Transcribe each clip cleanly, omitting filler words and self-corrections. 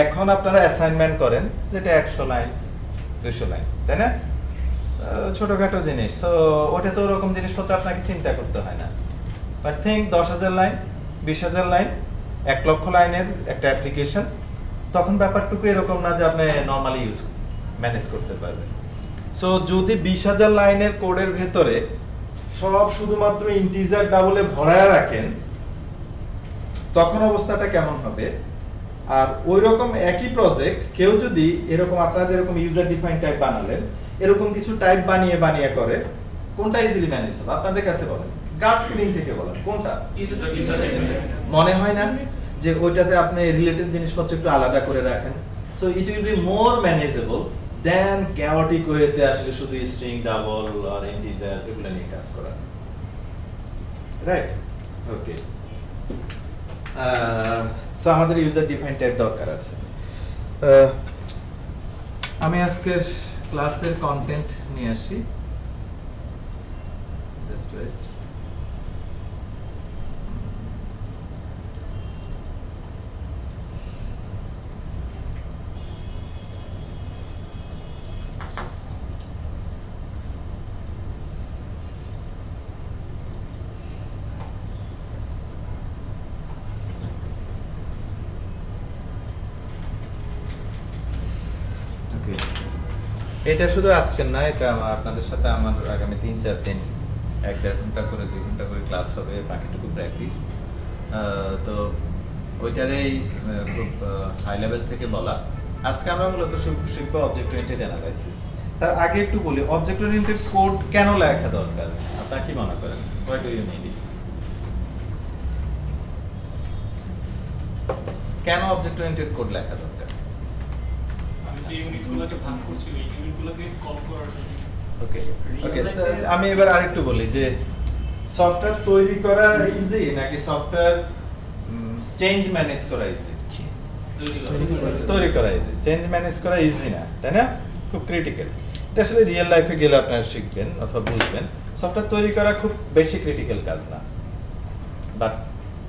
এখন আপনারা অ্যাসাইনমেন্ট করেন যেটা 100 লাইন 200 লাইন, তাই না? ছোটখাটো জিনিস, সো ওটা তো ওরকম জিনিসপত্র আপনাকে চিন্তা করতে হয় না। বাট থিঙ্ক 10,000 লাইন, 20,000 লাইন, 1 লক্ষ লাইনের একটা অ্যাপ্লিকেশন, তখন ব্যাপারটুকু এরকম না যে আপনি নর্মালি ম্যানেজ করতে পারবেন। সো যদি 20,000 লাইনের কোডের ভেতরে সব শুধুমাত্র ইন্টিজার ডাবলে ভরায়া রাখেন, তখন অবস্থাটা কেমন হবে? আর ওই রকম একই প্রজেক্ট কেউ যদি এরকম আপনারা যেরকম ইউজার ডিফাইন টাইপ বানালেন, এরকম কিছু টাইপ বানিয়ে বানিয়ে করে, কোনটা ইজিলি ম্যানেজ হবে আপনাদের কাছে? বলেন, গাট ফিলিং থেকে বলেন কোনটা মনে হয় না যে ওইটাতে আপনি রিলেটেড জিনিসপত্র একটু আলাদা করে রাখেন? So it will be more manageable then chaotic ওয়েতে আসলে শুধু স্ট্রিং ডাবল আর ইন্টিজার এগুলো নিয়ে কাজ করা, রাইট? ওকে, সো আমাদের ইউজার ডিফাইন টাইপ দরকার আছে। আমি আজকের ক্লাসের কন্টেন্ট নিয়ে আসি। Just wait. এটা শুধু আজকের না, এটা আপনাদের সাথে আমার আগামী 3-4 দিন 1-1.5 ঘন্টা করে 2 ঘন্টা করে ক্লাস হবে, বাকিটুকু প্র্যাকটিস। তো ওইটারই খুব হাই লেভেল থেকে বলা। আজকে আমরা মূলত শিখব অবজেক্ট ওরিয়েন্টেড অ্যানালাইসিস। তার আগে একটু বলি, অবজেক্ট ওরিয়েন্টেড কোড কেন লেখা দরকার? আপনারা কি মনে করেন? What do you need? কেন অবজেক্ট ওরিয়েন্টেড কোড লেখা দরকার? আমি এবার আরেকটু বলি যে সফটওয়্যার তৈরি করা ইজি নাকি সফটওয়্যার চেঞ্জ ম্যানেজ করা ইজি? তৈরি করা ইজি, চেঞ্জ ম্যানেজ করা ইজি না, তাই না? খুব ক্রিটিক্যাল। এটা আসলে রিয়েল লাইফে গেলে আপনারা শিখবেন অথবা বুঝবেন। সফটওয়্যার তৈরি করা খুব বেশি ক্রিটিক্যাল কাজ না, বাট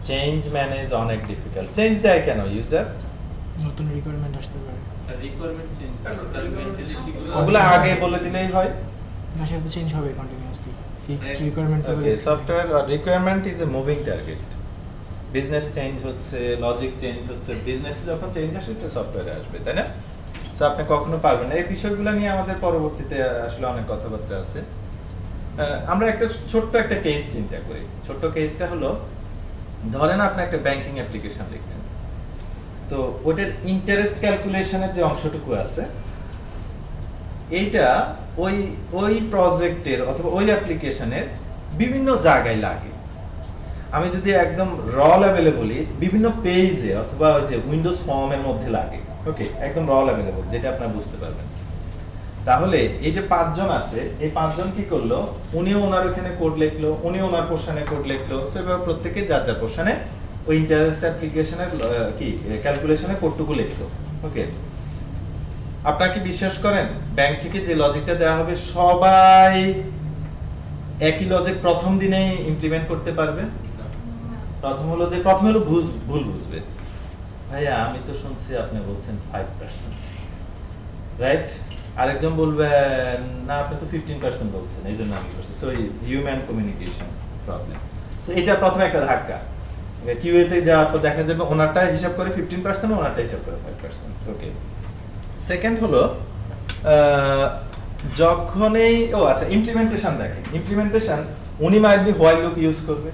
চেঞ্জ ম্যানেজ অনেক ডিফিকাল্ট। চেঞ্জ দেয় কেন? ইউজার নতুন রিকোয়ারমেন্ট আসতে পারে, রিকোয়ারমেন্ট চেঞ্জ ওগুলো আগে বলে দিলেই হয় না? সেটা তো চেঞ্জ হবে continuously, fixed requirement. Okay, software requirement is a moving target. Business change হচ্ছে, লজিক চেঞ্জ হচ্ছে, বিজনেসে যখন চেঞ্জ আসে এটা সফটওয়্যারে আসবে, তাই না? সো আপনি কখনো পারবেন না। এই বিষয়গুলো নিয়ে আমাদের পরবর্তীতে আসলে অনেক কথাবার্তা আছে। আমরা একটা ছোট্ট একটা কেস চিন্তা করি। ছোট্ট কেসটা হলো, ধরেন আপনি একটা ব্যাংকিং অ্যাপ্লিকেশন লিখছেন, তো ওটার ইন্টারেস্ট ক্যালকুলেশনের যে অংশটুকু আছে, এইটা ওই ওই প্রজেক্টের অথবা ওই অ্যাপ্লিকেশনের বিভিন্ন জায়গায় লাগে। আমি যদি একদম র লেভেলে বলি, বিভিন্ন পেজে অথবা ওই যে উইন্ডোজ ফর্মের মধ্যে লাগে। ওকে, একদম র লেভেলে বলি, যেটা আপনারা বুঝতে পারবেন। তাহলে এই যে 5 জন আছে, এই 5 জন কি করলো? উনিও ওনার ওখানে কোড লিখলো, উনিও ওনার পোর্শনে কোড লিখলো। সেভাবে প্রত্যেকে যার যার পোর্শনে ওই ইন্টারেস্ট অ্যাপ্লিকেশনের কি ক্যালকুলেশনে কোডটুকু লিখলো। ওকে, আপনারা কি বিশ্বাস করেন ব্যাংক থেকে যে লজিকটা দেওয়া হবে সবাই একই লজিক প্রথম দিনেই ইমপ্লিমেন্ট করতে পারবে? প্রথম হলো ভুল বুঝবে। ভাইয়া আমি তো শুনছি আপনি বলছেন 5%, রাইট? আরেকজন বলবে না আপনি তো 15% বলছেন, এই জন্য আমি করছি। So human communication problem. So এটা প্রথমে একটা ধাক্কা। কিউএ তে যাওয়ার পর দেখা যাবে ওনারটা হিসাব করে 15%, ওনারটা হিসাব করে 5%। ওকে, সেকেন্ড হলো যখনই ইমপ্লিমেন্টেশন দেখেন। ইমপ্লিমেন্টেশন উনি might be while loop use করবে,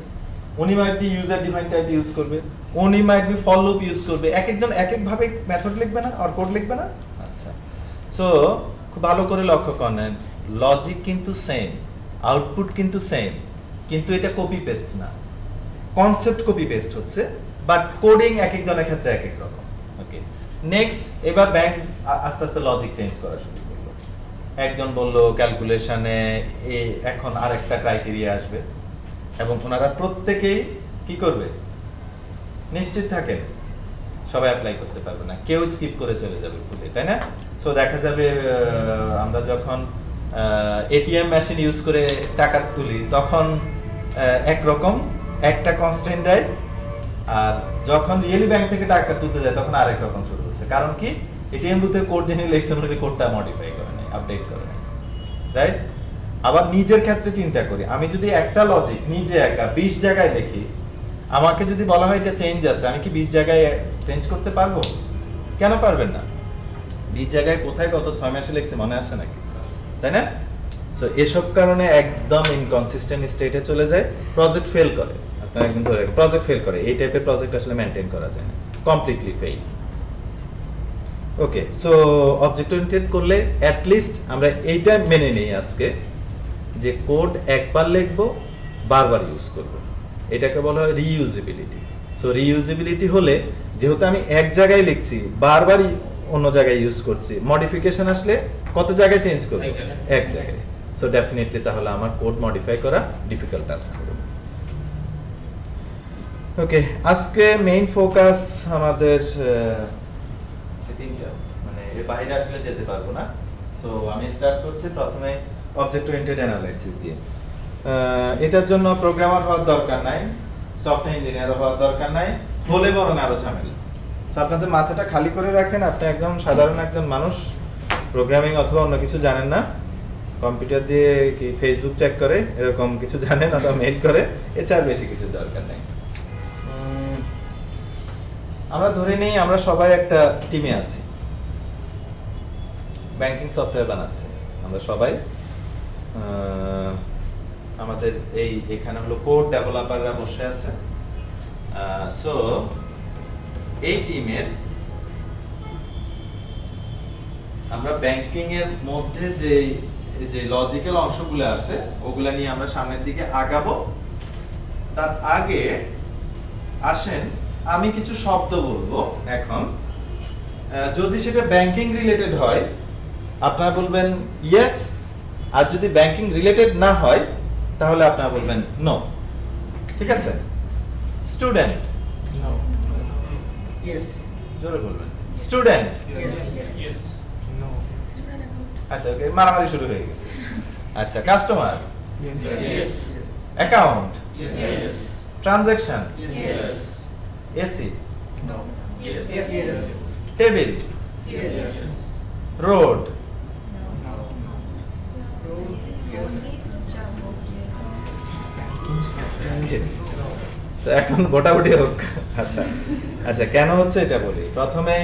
উনি might be user define type use করবে, উনি might be for loop use করবে। একজন এক এক ভাবে মেথড লিখবে না আর কোড লিখবে না? আচ্ছা, সো খুব ভালো করে লক্ষ্য করেন, লজিক কিন্তু সেম, আউটপুট কিন্তু সেম, কিন্তু এটা কপি পেস্ট না। কনসেপ্ট কপি পেস্ট হচ্ছে, বাট কোডিং এক একজনের ক্ষেত্রে এক এক রকম। ওকে, নেক্সট এবার ব্যাংক আস্তে আস্তে লজিক চেঞ্জ করা শুরু করলো। একজন বলল ক্যালকুলেশনে এখন আরেকটা ক্রাইটেরিয়া আসবে, এবং ওনারা প্রত্যেকেই কি করবে? নিশ্চিত থাকেন সবাই অ্যাপ্লাই করতে পারবে না, কেউ স্কিপ করে চলে যাবে ভুলে, তাই না? সো দেখা যাবে আমরা যখন এটিএম মেশিন ইউজ করে টাকা তুলি তখন একরকম একটা কনস্ট্রেন্ট দেয়, আর যখন রিয়েলি ব্যাংক থেকে টাকা তুলতে যায় তখন আরেক রকম শুরু হচ্ছে। কারণ কি, এটিএম বুথে কোড যিনি লিখছেন উনি কোডটা মডিফাই করে নাই, আপডেট করে নাই, রাইট? আবার নিজের ক্ষেত্রে চিন্তা করি, আমি যদি একটা লজিক নিজে একা 20 জায়গায় লিখি, আমাকে যদি বলা হয় এটা চেঞ্জ আছে, আমি কি 20 জায়গায় চেঞ্জ করতে পারবো? কেন পারবেন না? 20 জায়গায় কোথায় কত 6 মাসে লিখছে মনে আছে নাকি, তাই না? সো এসব কারণে একদম ইনকনসিস্টেন্ট স্টেটে চলে যায়, প্রজেক্ট ফেল করে। আপনারা একদম ধরে প্রজেক্ট ফেল করে, এই টাইপের প্রজেক্ট আসলে মেইনটেইন করা যায় না, কমপ্লিটলি ফেল। ওকে, সো অবজেক্ট ওরিয়েন্টেড করলে অ্যাট লিস্ট আমরা এইটা মেনে নেই আজকে যে কোড একবার লিখবো, বারবার ইউজ করব, এটাকে বলা হয় রিইউজেবিলিটি। সো রিইউজেবিলিটি হলে যেহেতু আমি এক জায়গায় লিখছি, বারবারই অন্য জায়গায় ইউজ করছি, মডিফিকেশন আসলে কত জায়গায় চেঞ্জ করব? এক জায়গায়। সো ডেফিনেটলি তাহলে আমার কোড মডিফাই করা ডিফিকাল্ট টাস্ক হবে। ওকে, আজকে মেইন ফোকাস আমাদের তিনটা, মানে এর বাইরে আসলে যেতে পারবো না। সো আমি স্টার্ট করছি প্রথমে অবজেক্ট ওরিয়েন্টেড অ্যানালাইসিস দিয়ে। এটার জন্য প্রোগ্রামার হওয়ার দরকার নাই, সফটওয়্যার ইঞ্জিনিয়ার হওয়ার দরকার নাই, হলে বরং আরো ঝামেলা। সো আপনাদের মাথাটা খালি করে রাখেন, আপনি একদম সাধারণ একজন মানুষ, প্রোগ্রামিং অথবা অন্য কিছু জানেন না, কম্পিউটার দিয়ে কি ফেসবুক চেক করে এরকম কিছু জানেন অথবা মেইল করে, এছাড়া বেশি কিছু দরকার নেই। আমরা ধরে নিই আমরা সবাই একটা টিমে আছি, ব্যাংকিং সফটওয়্যার বানাচ্ছি আমরা সবাই। আমাদের এখানে হলো কোড ডেভেলপাররা বসে আছে। সো এই টিমের আমরা ব্যাংকিং এর মধ্যে যে লজিক্যাল অংশগুলো আছে ওগুলা নিয়ে আমরা সামনের দিকে আগাবো। তার আগে আসেন আমি কিছু শব্দ বলবো এখন, যদি সেটা ব্যাংকিং রিলেটেড হয় আপনারা বলবেন ইয়েস, আর যদি ব্যাংকিং রিলেটেড না হয় তাহলে আপনারা বলবেন নো, ঠিক আছে? Student, no, Yes. জোরে বলবেন। Student, Yes. নো, আচ্ছা ওকে, মারামারি শুরু হয়ে গেছে। আচ্ছা, customer, Yes. Account, Yes. Transaction, Yes. AC, No. Yes. Yes. Table, Yes. Road, banking software, তো এখন ভোটাভুটি হোক। আচ্ছা আচ্ছা, কেন হচ্ছে এটা বলি। প্রথমে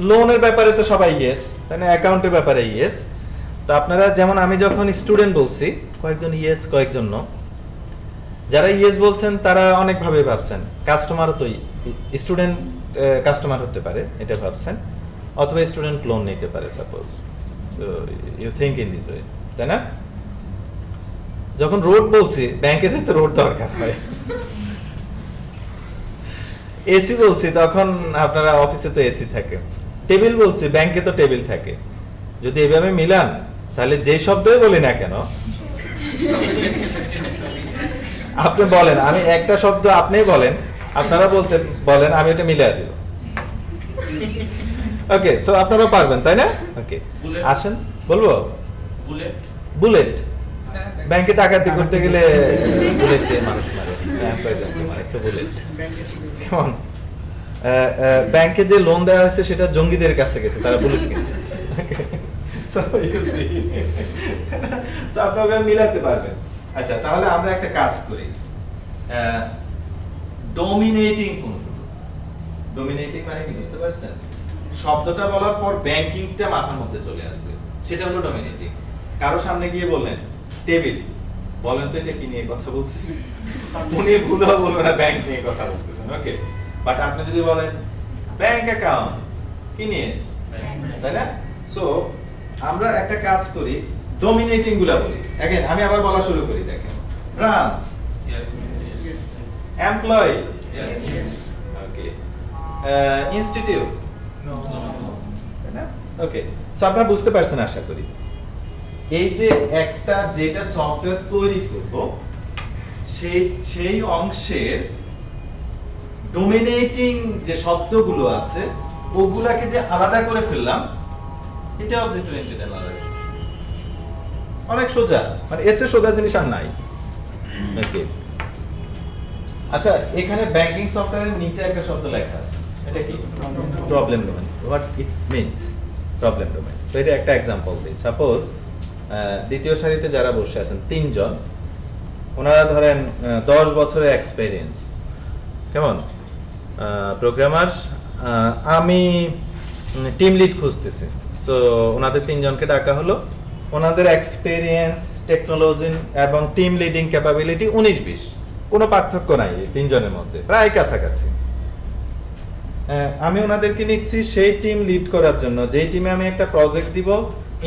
লোনের ব্যাপারে তো সবাই ইয়েস, তাই না? অ্যাকাউন্টের ব্যাপারে ইয়েস। তো আপনারা যেমন আমি যখন স্টুডেন্ট বলছি কয়েকজন ইয়েস কয়েকজন নো, যারা ইয়েস বলছেন তারা অনেকভাবে ভাবছেন কাস্টমারও তো স্টুডেন্ট কাস্টমার হতে পারে এটা ভাবছেন, অথবা স্টুডেন্ট লোন নিতে পারে suppose. So you think in this way, তাই না? যখন রোড বলছি ব্যাংকে যেতে রোড দরকার হয়, এসি বলছি তখন আপনারা অফিসে তো এসি থাকে, টেবিল বলছি ব্যাংকে তো টেবিল থাকে। যদি এভাবে মিলান তাহলে যে শব্দই বলি না কেন আপনি বলেন, আমি একটা শব্দ আপনি বলেন, আপনারা বলেন, আমি এটা মিলিয়ে দিব। ওকে, সো আপনারা পারবেন তাই না? ওকে, Bullet. আসেন বলবো। Bullet. বুলেট, ব্যাংকে ডাকাতি করতে গেলে বুলেট দিয়ে মানুষ মারে, এমপ্লয়িজকে মারে, সো বুলেট। কেমন? ব্যাংকে যে লোন দেওয়া হয়েছে সেটা জঙ্গিদের কাছে গেছে, তারা বুলেট কিনছে। So you see, so আপনারা মিলাতে পারবেন। আচ্ছা, তাহলে আমরা একটা কাজ করি, ডমিনেটিং কোনগুলো? ডমিনেটিং মানে কি বুঝতে পারছেন? শব্দটা বলার পর ব্যাংকিংটা মাথার মধ্যে চলে আসবে, সেটা হলো ডমিনেটিং। কারো সামনে গিয়ে বললেন টেবিল, বলেন তো এটা কি নিয়ে কথা বলছি? উনি ভুলও বলবেন না, ব্যাংক নিয়ে কথা বলতেছেন। ওকে, বাট আপনি যদি বলেন ব্যাংক অ্যাকাউন্ট, কি নিয়ে, তাই না? সো আমরা একটা কাজ করি, ডমিনেটিং গুলা বলি। अगेन আমি আবার বলা শুরু করি, দেখেন ব্রাঞ্চ, Yes. Employee, Yes. ওকে, ইনস্টিটিউট, নো, তাই না? ওকে, সো আপনারা বুঝতে পারছেন আশা করি। এই যে একটা যেটা সফটওয়্যার তৈরি করব সেই অংশের ডমিনেটিং যে শব্দগুলো আছে ওগুলাকে যে আলাদা করে ফেললাম, এটা অবজেক্ট ওরিয়েন্টেড অ্যানালাইসিস। অনেক সোজা, মানে এর চেয়ে সোজা জিনিস আর নাই। ওকে, আচ্ছা, এখানে ব্যাংকিং সফটওয়্যারের নিচে একটা শব্দ লেখা আছে, এটা কি? Problem domain. What it means problem domain? তো এটা একটা এক্সাম্পল দিই। সাপোজ দ্বিতীয় সারিতে যারা বসে আছেন তিনজন, ওনারা ধরেন 10 বছরের এক্সপেরিয়েন্স, কেমন প্রোগ্রামার, আমি টিম লিড খুঁজতেছি। সো ওনাদের তিনজনকে ডাকা হলো, ওনাদের এক্সপেরিয়েন্স, টেকনোলজি এবং টিম লিডিং ক্যাপাবিলিটি 19-20, কোনো পার্থক্য নাই এই তিনজনের মধ্যে, প্রায় কাছাকাছি। আমি ওনাদেরকে নিচ্ছি সেই টিম লিড করার জন্য, যেই টিমে আমি একটা প্রজেক্ট দিব,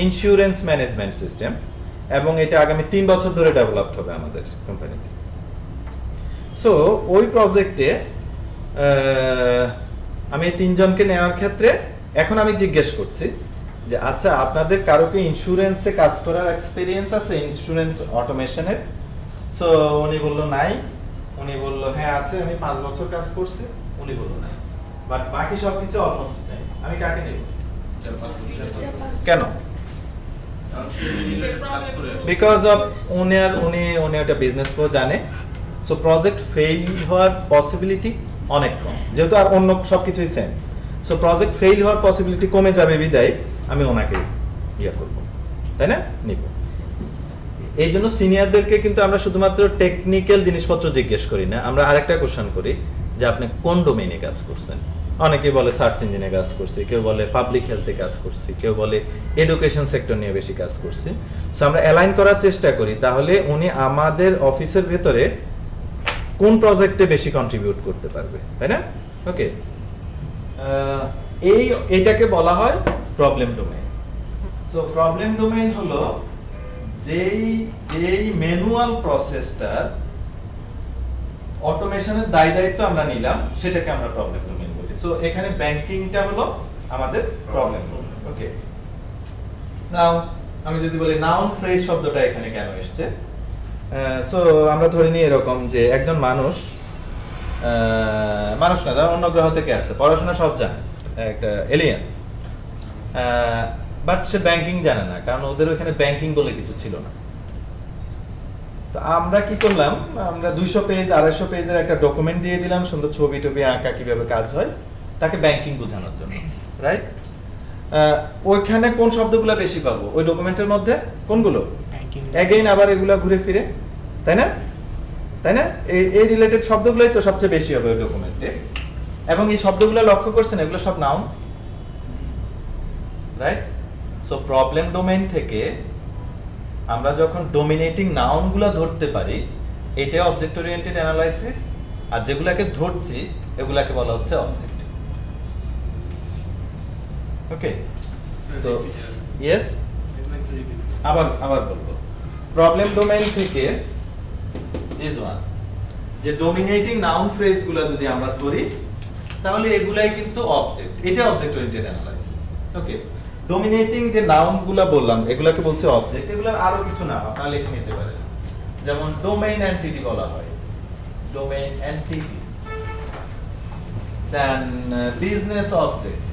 ইন্স্যুরেন্স ম্যানেজমেন্ট সিস্টেম, এবং এটা আগামী 3 বছর ধরে ডেভেলপ হবে আমাদের কোম্পানিতে। সো ওই প্রজেক্টে আমি এই তিনজনকে নেওয়ার ক্ষেত্রে এখন আমি জিজ্ঞেস করছি যে আচ্ছা, আপনাদের কারো কি ইন্স্যুরেন্সে কাজ করার এক্সপেরিয়েন্স আছে, ইন্স্যুরেন্স অটোমেশনের? সো উনি বললো নাই, উনি বললো হ্যাঁ আছে, আমি 5 বছর কাজ করছি, উনি বললো নাই, বাট বাকি সবকিছু অলমোস্ট সেম। আমি কাকে নেব? কেন? বিকজ অফ উনি একটা বিজনেস প্রো জানে। সো প্রজেক্ট ফেইল হওয়ার পসিবিলিটি অনেক কম, যেহেতু আর অন্য সবকিছুই সেম। সো প্রজেক্ট ফেইল হওয়ার পসিবিলিটি কমে যাবে বিদায় আমি ওনাকে ইয়ে করব, তাই না, নিব। এই জন্য সিনিয়রদেরকে কিন্তু আমরা শুধুমাত্র টেকনিক্যাল জিনিসপত্র জিজ্ঞেস করি না, আমরা আরেকটা কোশ্চেন করি যে আপনি কোন ডোমেইনে কাজ করছেন। অনেকে বলে সার্চ ইঞ্জিনে কাজ করছি, কেউ বলে পাবলিক হেলথে কাজ করছি, কেউ বলে এডুকেশন সেক্টর নিয়ে বেশি কাজ করছি। সো আমরা অ্যালাইন করার চেষ্টা করি, তাহলে উনি আমাদের অফিসের ভেতরে কোন প্রজেক্টে বেশি কন্ট্রিবিউট করতে পারবে, তাই না? ওকে, এইটাকে বলা হয় problem domain. So problem domain হলো যেই ম্যানুয়াল প্রসেসটার অটোমেশনের দায়িত্ব আমরা নিলাম, সেটাকে আমরা প্রবলেম ডোমেইন বলি। সো এখানে ব্যাংকিংটা হলো আমাদের প্রবলেম ডোমেইন। ওকে, নাও আমি যদি বলি নাউন ফ্রেজ শব্দটা এখানে কেন এসেছে? সো আমরা ধরে নিই এরকম যে একজন মানুষ না, ধর অন্য গ্রহ থেকে আসছে, পড়াশোনা সব জানে, একটা এলিয়েন, বাট সে ব্যাংকিং জানে না, কারণ ওদের ওখানে ব্যাংকিং বলে কিছু ছিল না। তো আমরা কি করলাম, আমরা 200 পেজ 250 পেজের একটা ডকুমেন্ট দিয়ে দিলাম, সুন্দর ছবি টবি আঁকা কিভাবে কাজ হয়, তাকে ব্যাংকিং বোঝানোর জন্য, রাইট? ওইখানে কোন শব্দগুলো বেশি পাবো ওই ডকুমেন্টের মধ্যে? কোনগুলো? অ্যাগেইন আবার এগুলা ঘুরে ফিরে, তাই না? এই রিলেটেড শব্দগুলোই তো সবচেয়ে বেশি হবে ওই ডকুমেন্টে। এবং এই শব্দগুলো লক্ষ্য করছেন, এগুলো সব noun, right? So problem domain থেকে আমরা যখন ডোমিনেটিং নাউনগুলো ধরতে পারি, এটা অবজেক্ট ওরিয়েন্টেড অ্যানালাইসিস, আর যেগুলোকে ধরছি এগুলাকে বলা হচ্ছে অবজেক্ট। ওকে, তো ইয়েস, আবার বলবো, প্রবলেম ডোমেইন থেকে দিস ওয়ান, যে ডোমিনেটিং নাউন ফ্রেজগুলো যদি আমরা ধরি, তাহলে এগুলাই কিন্তু অবজেক্ট, এটা অবজেক্ট ওরিয়েন্টেড অ্যানালাইসিস। ওকে, ডোমিনেটিং যে নাউনগুলো বললাম এগুলাকে বলছে অবজেক্ট। এগুলোর আরো কিছু নাম আপনারা লিখে নিতে পারেন, যেমন ডোমেইন এন্টিটি বলা হয়, ডোমেইন এন্টিটি, দেন বিজনেস অবজেক্ট,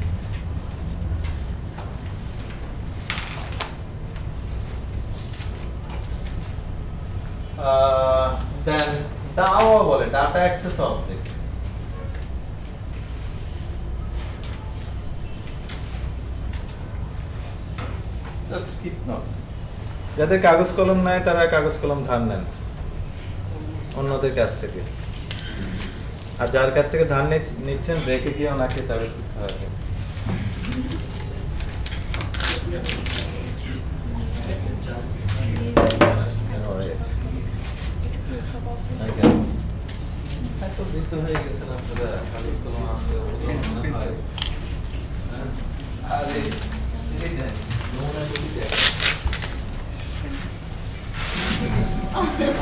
দেন ডাওয়া বলে, data access object, just keep note. যাদের কাগজ কলম নাই তারা কাগজ কলম ধার নেন অন্যদের কাছ থেকে, আর যার কাছ থেকে ধার নিচ্ছেন ব্রেকে গিয়ে ওনাকে কাগজ করতে হবে। হয়ে গেছেন আপনারা, কাগজ কলম আসলে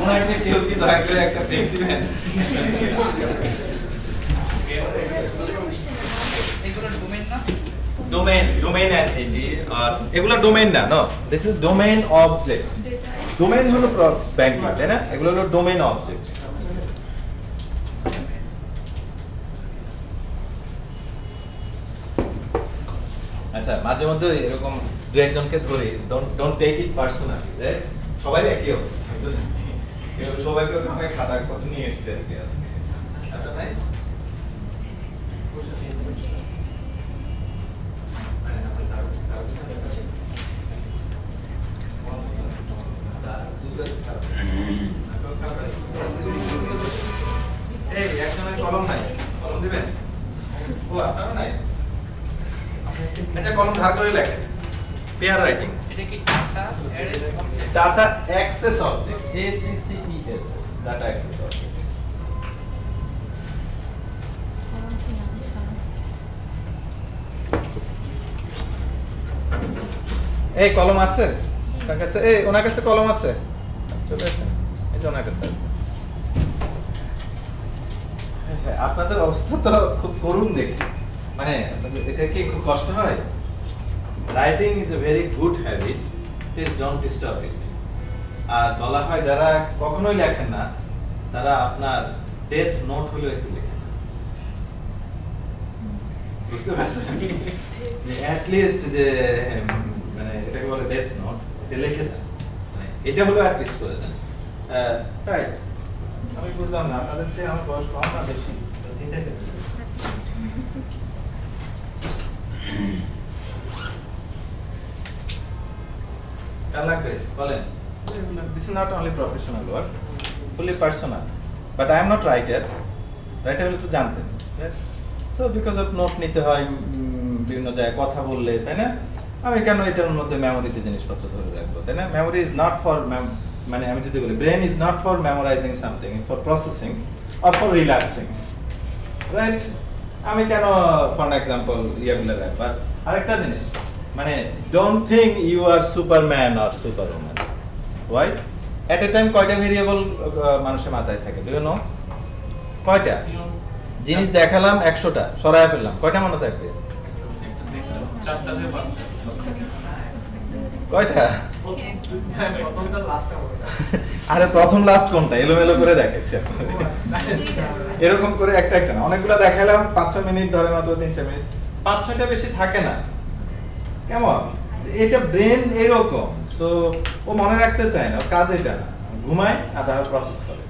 ওনাকে কেউ কি দয়া করে একটা পেজ দিবেন? ডোমেইন এন্টিটি, আর এগুলো ডোমেইন না, no, this is domain object. Domain হলো ব্যাংকিং, তাই না? এগুলো হলো ডোমেইন অবজেক্ট। আচ্ছা, মাঝে মধ্যে এরকম দু একজনকে ধরে, ডোন্ট টেক ইট পার্সোনালি, সবাই একই অবস্থা, সবাইকে ওখানে খাতা কত নিয়ে এসছে আর কি আজকে। কাজটা নাই এই একজনের কলম নাই, কলম দিবেন? ও আপনার নাই? আচ্ছা কলম ধার করে লেখেন। Pair writing. এটা কি data arrays object? Data access object, JCCESS, data access object. এই কলম আছে কার কাছে? এই ওনার কাছে কলম আছে? চলে আসেন, এই যে ওনার কাছে আছে। হ্যাঁ, আপনাদের অবস্থা তো খুব করুণ দেখি, মানে এটা কি খুব কষ্ট হয়? Writing is a very good habit, please don't disturb it. আর বলা হয় যারা কখনোই লেখেন না তারা আপনার ডেথ নোট হলেও একটু লিখে যান। বুঝতে পারছেন? অ্যাট লিস্ট যে মানে এটাকে বলে ডেথ নোট, এটা লিখে দেন, মানে এটা হলো অ্যাট লিস্ট করে দেন। রাইট, আমি বুঝলাম না আপনাদের চেয়ে আমার বয়স কম না বেশি, তো চিন্তা করতে কার লাগবে বলেন? This is not only professional work, fully personal. But I am not writer. Writer হলে তো জানতেন। So because of নোট নিতে হয় বিভিন্ন জায়গায় কথা বললে, তাই না? আমি কেন এটার মধ্যে মেমোরিতে জিনিসপত্র ধরে রাখবো, তাই না? মেমোরি ইজ নট ফর, মানে আমি যদি বলি brain is not for memorising something, for processing or for relaxing, right? আমি কেন ফর এক্সাম্পল ইয়েগুলো রাখবো? আরেকটা জিনিস, মানে don't think you are superman or superwoman. Why? At a time কয়টা ভেরিয়েবল মানুষের মাথায় থাকে, ডু ইউ নো? কয়টা? জিনিস দেখালাম 100টা, সরায় ফেললাম, কয়টা মনে থাকবে? 4টা থেকে 5টা। কয়টা? প্রথমটা লাস্টটা বলে আরে প্রথম লাস্ট কোনটা? এলোমেলো করে দেখাচ্ছি এরকম করে একটা একটা না, অনেকগুলো দেখালাম, 5-6 মিনিট ধরে মাত্র 3-4 মিনিট, 5-6টা বেশি থাকে না। কেমন? এটা ব্রেন এরকম, সো ও মনে রাখতে চায় না, কাজ এটা না, ঘুমায় আর প্রসেস করে।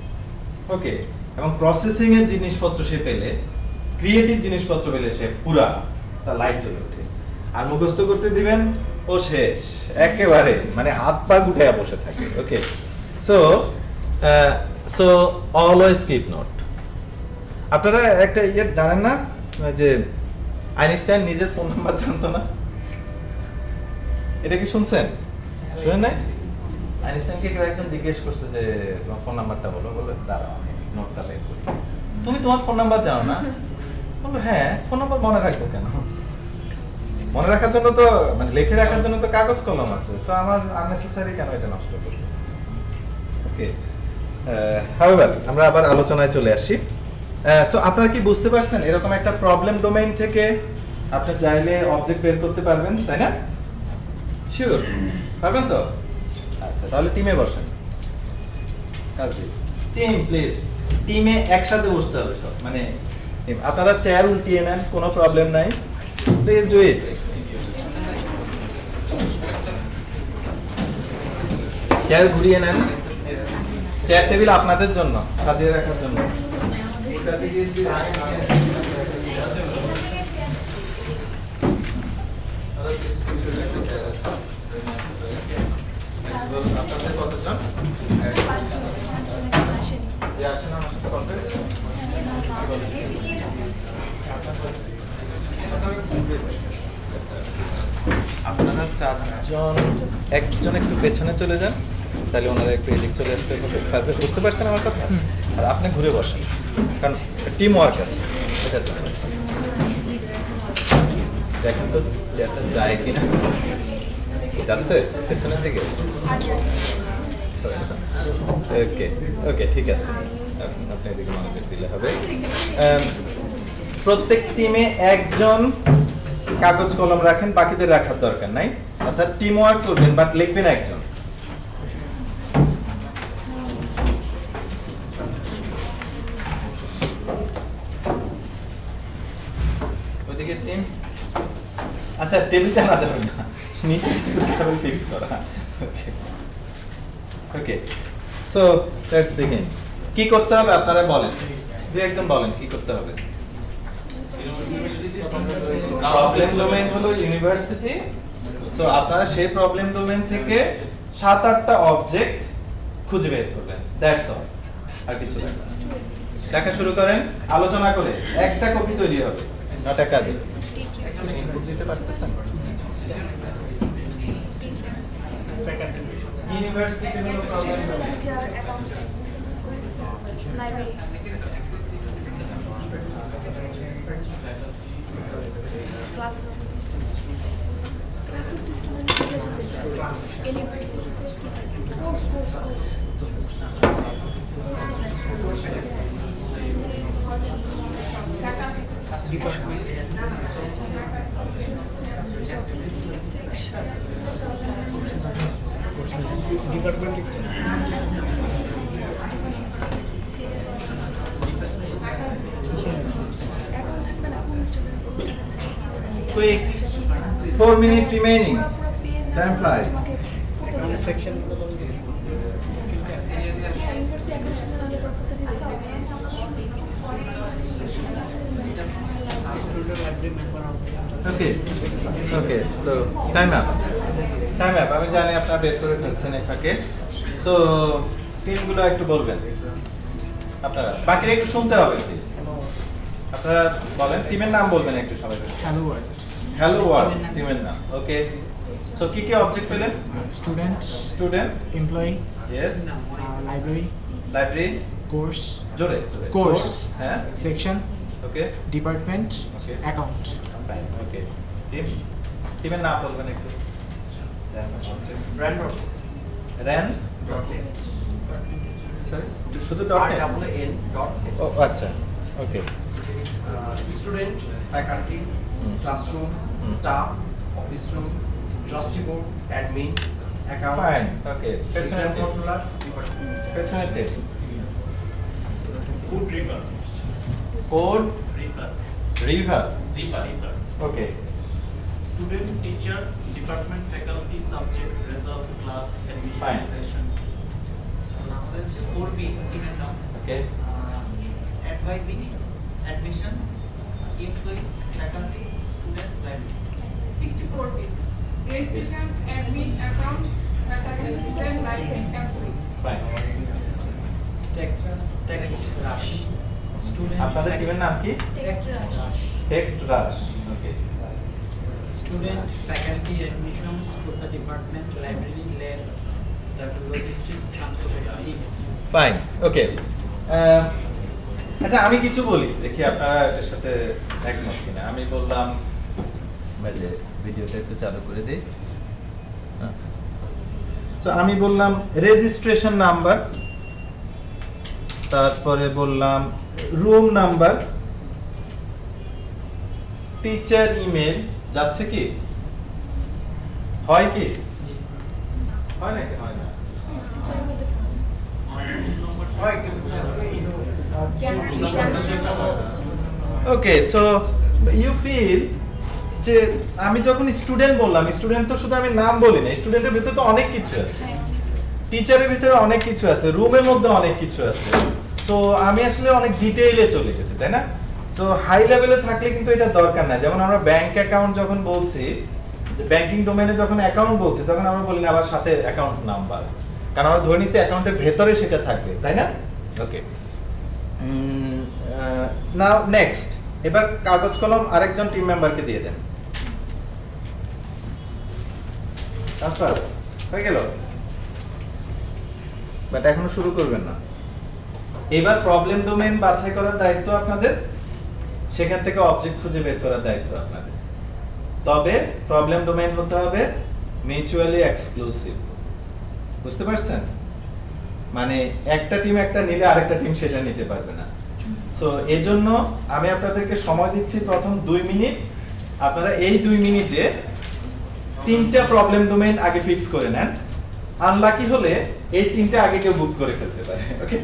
ওকে, এবং প্রসেসিং এর জিনিসপত্র সে পেলে, ক্রিয়েটিভ জিনিসপত্র পেলে সে পুরা তার লাইট জ্বলে ওঠে। আর মুখস্থ করতে দিবেন ও শেষ একেবারে, মানে হাত পা গুটায়া বসে থাকে। ওকে, সো অলওয়েজ কিপ নোট। আপনারা একটা ইয়ে জানেন না যে আইনস্টাইন নিজের ফোন নাম্বার জানতো না? এটা কি শুনছেন? শুনেন নাই? আইনস্টাইনকে কেউ একজন জিজ্ঞেস করছে যে তোমার ফোন নাম্বারটা বলো, বলে দাঁড়াও আমি নোটটা বের করি। তুমি তোমার ফোন নাম্বার জানো না? বললো হ্যাঁ, ফোন নাম্বার মনে রাখবো কেন? মনে রাখার জন্য তো, মানে লিখে রাখার জন্য তো কাগজ কলম আছে, সো আমার আননেসেসারি কেন এটা নষ্ট করব? ওকে, হাউএভার আমরা আবার আলোচনায় চলে আসি। সো আপনারা কি বুঝতে পারছেন এরকম একটা প্রবলেম ডোমেইন থেকে আপনি চাইলে অবজেক্ট বের করতে পারবেন, তাই না? শিওর পারবেন তো? আচ্ছা, তাহলে টিমে বসেন। কাজী টিম, প্লিজ টিমে একসাথে বসতে হবে সব, মানে আপনারা চেয়ার উল্টিয়ে নেন, কোনো প্রবলেম নাই, প্লিজ ডু ইট। চেয়ার ঘুরিয়ে নেন, চেয়ার টেবিল আপনাদের জন্য, সাজিয়ে রাখার জন্য। আপনাদের কতজন? আসেন আমার সাথে কথা বলতে। আপনারা 4জন, একজন একটু পেছনে চলে যান, তাহলে ওনারা একটু এদিক চলে আসতে হবে। বুঝতে পারছেন আমার কথা? আর আপনি ঘুরে বসেন, কারণ টিম ওয়ার্ক আছে এটার জন্য। দেখেন তো চেয়ারটা যায় কিনা, যাচ্ছে পেছনের দিকে? ওকে ওকে, ঠিক আছে, আপনি এদিকে মনোযোগ দিলে হবে। প্রত্যেক টিমে একজন কাগজ কলম রাখেন, বাকিদের রাখার দরকার নাই, অর্থাৎ টিম ওয়ার্ক করবেন, বাট লিখবেন একজন। ওইদিকে টিম, আচ্ছা টেবিলটা না যাবে না, নিচে টেবিল ফিক্স করা। ওকে ওকে, সো লেটস বিগিন। কি করতে হবে আপনারা বলেন। দুই একজন বলেন কি করতে হবে। প্রবলেম ডোমেইন হলো ইউনিভার্সিটি। সো আপনারা সেই প্রবলেম ডোমেইন থেকে 7-8টা অবজেক্ট খুঁজে বের করবেন, দ্যাটস অল, আর কিছু না। লেখা শুরু করেন, আলোচনা করে একটা কপি তৈরি হবে, নট একাধিক। ইনপুট দিতে পারতেছেন? ইউনিভার্সিটি হলো problem domain. Library classroom student teacher ইউনিভার্সিটিতে কি থাকে course Quick, 4 minutes remaining. Time flies. Section Okay. Okay. So time up. Time up. আমি জানি আপনারা বের করে ফেলছেন এই ফাঁকে। So টিমগুলো একটু বলবেন। আপনারা বাকিরা একটু শুনতে হবে প্লিজ। আপনারা বলেন, টিমের নাম বলবেন একটু সবাই। হ্যালো ওয়ার্ল্ড হ্যালো ওয়ার্ল্ড টিমের নাম। ওকে। সো কি কি অবজেক্ট পেলেন? Students student, employee yes, library library, course জোরে কোর্স হ্যাঁ, section okay, department Okay. Account fine, okay. টিমের নাম বলবেন একটু। Random. র্যান, সরি, শুধু ডট নেট? RNN dot ও আচ্ছা, okay. student, faculty, classroom, staff, office room, trustee board, admin, account, fine, okay. পেছনের exam টেপ, controller, department. পেছনের টেপ। Code Reaper. Code Reaper. River, Reaper. Okay. Student, teacher, department, faculty, subject, result, class, admission, Fine. session. আমাদের হচ্ছে 4B টিমের নাম okay, advising admission employee faculty student library 64 bit. Registration, admin, account, faculty, student, library, employee. Fine. Text rush student আপনাদের টিমের নাম কি? Text rush, okay. Student faculty admission department library lab তারপর logistics transportation team fine, okay. আচ্ছা আমি কিছু বলি, দেখি আপনারা এর সাথে একমত কিনা। আমি বললাম, যে ভিডিওটা একটু চালু করে দিই। সো আমি বললাম রেজিস্ট্রেশন নাম্বার, তারপরে বললাম রুম নাম্বার, টিচার ইমেল, যাচ্ছে কি? হয় কি? হয় নাকি হয় না? ওকে, সো ইউ ফিল যে আমি যখন স্টুডেন্ট বললাম, স্টুডেন্ট তো শুধু আমি নাম বলি না, স্টুডেন্টের ভিতরে তো অনেক কিছু আছে, টিচারের ভিতরে অনেক কিছু আছে, রুমের মধ্যে অনেক কিছু আছে। সো আমি আসলে অনেক ডিটেইলে চলে গেছি, তাই না? সো হাই লেভেলে থাকলে কিন্তু এটা দরকার না। যেমন আমরা ব্যাংক অ্যাকাউন্ট যখন বলছি, ব্যাংকিং ডোমেইনে যখন অ্যাকাউন্ট বলছি, তখন আমরা বলি না আবার সাথে অ্যাকাউন্ট নাম্বার, কারণ আমরা ধরে নিছি অ্যাকাউন্টের ভেতরে সেটা থাকবে, তাই না? ওকে, নাও নেক্সট, এবার কাগজ কলম আরেকজন টিম মেম্বারকে দিয়ে দেন। ট্রান্সফার হয়ে গেল, বাট এখনো শুরু করবেন না। এবার প্রবলেম ডোমেইন বাছাই করার দায়িত্ব আপনাদের, সেখান থেকে অবজেক্ট খুঁজে বের করার দায়িত্ব আপনাদের। তবে প্রবলেম ডোমেইন হতে হবে মিউচুয়ালি এক্সক্লুসিভ, বুঝতে পারছেন? মানে একটা টিম একটা নিলে আরেকটা টিম সেটা নিতে পারবে না। সো এজন্য আমি আপনাদেরকে সময় দিচ্ছি প্রথম 2 মিনিট। আপনারা এই 2 মিনিটে 3টা প্রবলেম ডোমেইন আগে ফিক্স করে নেন। আনলাকি হলে এই 3টা আগে কেউ বুক করে ফেলতে পারে। ওকে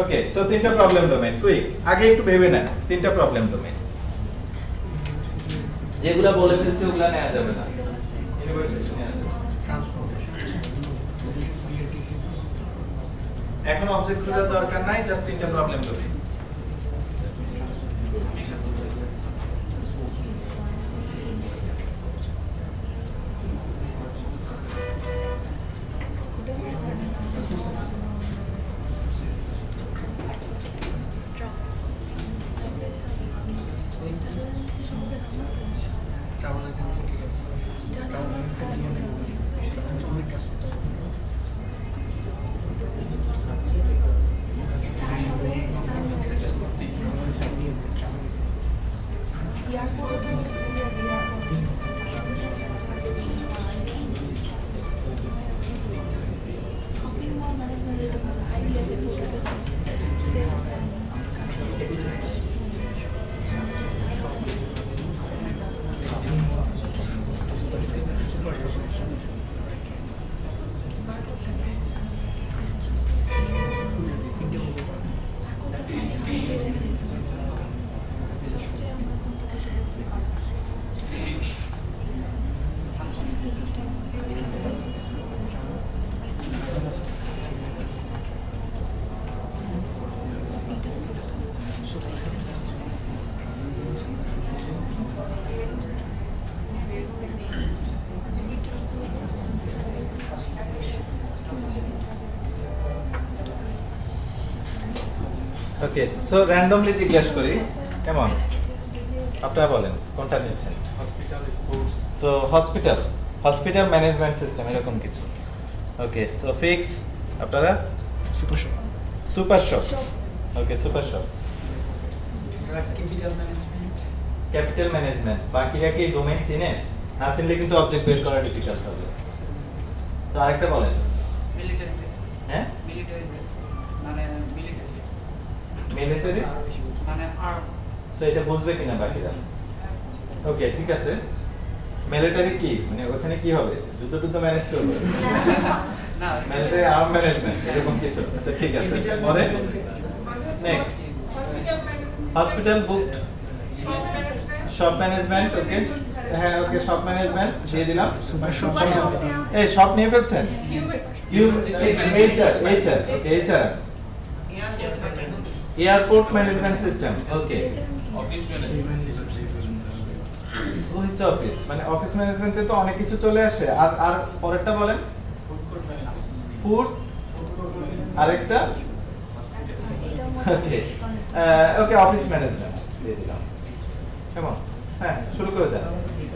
ওকে, সো 3টা প্রবলেম ডোমেইন কুইক, আগে একটু ভেবে নেন 3টা প্রবলেম ডোমেইন। যেগুলা বলে ফেলছি ওগুলা নেওয়া যাবে না, ইউনিভার্সিটি নেওয়া যাবে। এখন অবজেক্ট খোঁজার দরকার নাই, জাস্ট 3টা problem domain. Shopping mall management এটা কথা আইডিয়া যে সেলসম্যান ওকে সো র্যান্ডমলি জিজ্ঞেস করি কেমন আপনারা বলেন কোনটা নিচ্ছেন hospital sports so hospital management system এরকম কিছু ওকে সো ফিক্স আপনারা সুপার শপ সুপার শপ ওকে super shop capital management capital management বাকিরা কি ডোমেইন চিনে না চিনলে কিন্তু অবজেক্ট বের করা ডিফিকাল্ট হবে তো আরেকটা বলেন মিলিটারি বেস হ্যাঁ মিলিটারি বেস মানে মিলিটারি মিলিটারি মানে আর্ম সো এটা বুঝবে কিনা বাকিরা ওকে ঠিক আছে মিলিটারি কি মানে ওখানে কি হবে যুদ্ধ টুদ্ধ ম্যানেজ করবে না মিলিটারি আর্ম ম্যানেজমেন্ট এরকম কিছু আচ্ছা ঠিক আছে পরে next hospital book shop management ওকে হ্যাঁ ওকে শপ ম্যানেজমেন্ট দিয়ে দিলাম সুপার শপ এই শপ নিয়ে ফেলছেন you HR okay HR airport management system okay office মানে অফিস ম্যানেজমেন্টে তো অনেক কিছু চলে আসে আর আর পরেরটা বলেন ফুড আরেকটা ওকে ওকে অফিস ম্যানেজমেন্ট দিয়ে দিলাম কেমন হ্যাঁ শুরু করে দেন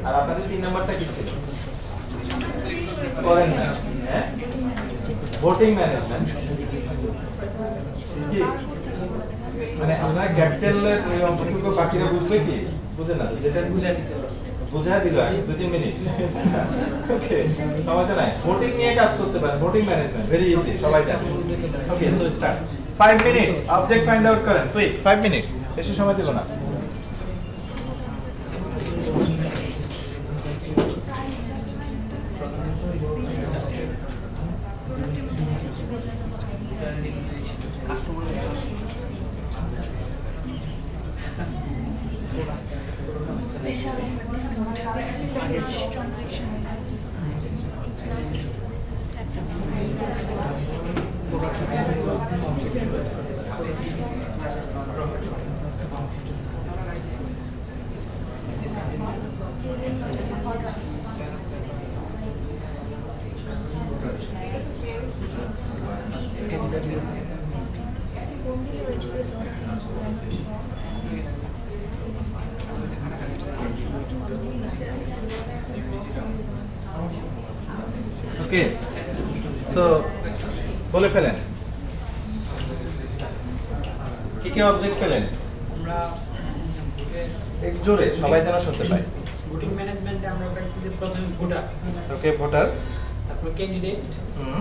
আর আপনাদের 3 নাম্বারটা কি ছিল করেন না হ্যাঁ ভোটিং ম্যানেজমেন্ট কি মানে আপনারা ক্যাপিটালের ওই অংশটুকু বাকিরা বুঝবে কি বুঝে না যেটা বুঝাই দিল 2-3 মিনিট ওকে সমস্যা নাই ভোটিং নিয়ে কাজ করতে পারেন ভোটিং ম্যানেজমেন্ট ভেরি ইজি সবাই জানে okay so start 5 minutes object find out করেন কুইক 5 মিনিটস বেশি সময় দেব না special offer discount target transaction okay so বলে ফেলেন কি কি অবজেক্ট পেলেন আমরা এক জোরে সবাই যেন শুনতে পায় ভোটিং ম্যানেজমেন্টে আমরা পাইছি যে প্রথমে ভোটার ওকে ভোটার তারপর ক্যান্ডিডেট হুম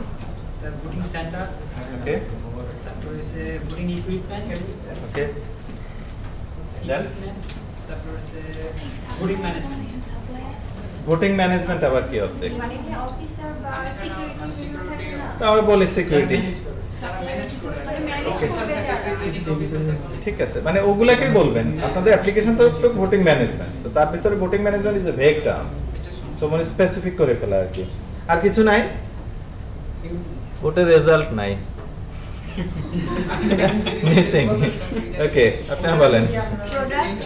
তারপর ভোটিং সেন্টার ওকে তারপর হচ্ছে ভোটিং ইকুইপমেন্ট ওকে দেন তারপর হচ্ছে ভোটিং ম্যানেজমেন্ট ভোটিং ম্যানেজমেন্ট আবার কি অবজেক্ট মানে যে অফিসার বা সিকিউরিটি থাকে না আমরা বলি সিকিউরিটি যারা ম্যানেজ করে মানে ম্যানেজ করবে যারা ঠিক আছে মানে ওগুলাকেই বলবেন আপনাদের অ্যাপ্লিকেশন তো ভোটিং ম্যানেজমেন্ট তো তার ভিতরে voting management is a vague term so মানে স্পেসিফিক করে ফেলা আর কি আর কিছু নাই ভোটের রেজাল্ট নাই মিসিং ওকে আপনারা বলেন প্রোডাক্ট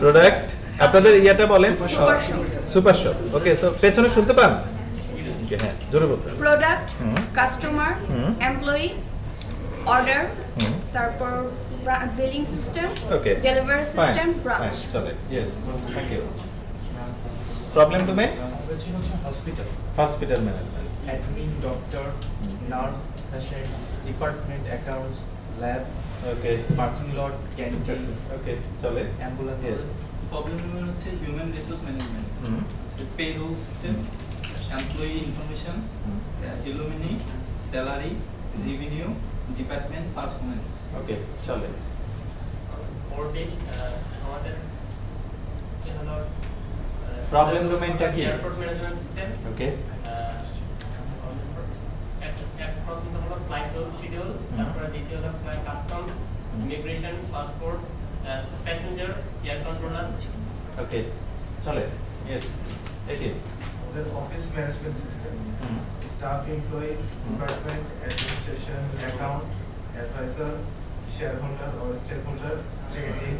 প্রোডাক্ট আপনাদের ইয়াটা বলেন super shop super shop okay so পেছনে শুনতে পান ওকে হ্যাঁ জোরে বলতে হবে। প্রোডাক্ট হুম। কাস্টমার হুম। এমপ্লয়ি অর্ডার হুম। তারপর billing system okay delivery system fine branch চলে yes thank you problem domain আমাদের ছিল হচ্ছে hospital, hospital management. Admin, doctor, nurse, patient, department, accounts, lab, okay parking lot, canteen, okay চলে। Ambulance. Yes. Problem হচ্ছে human resource management, হুম payroll system, employee information, alumni, salary, revenue, department performance. Okay চলে। Audit আমাদের কি হলো problem ডোমেইনটা কি? Airport management system. ওকে প্রথম হলো ফ্লাইট রুল শিডিউল, তারপরে দ্বিতীয় হলো customs, immigration, passport, passenger, air controller. Okay চলে। ইয়েস 18 আমাদের office management system, staff, employee, department, administration, account, advisor, shareholder or stakeholder, trading,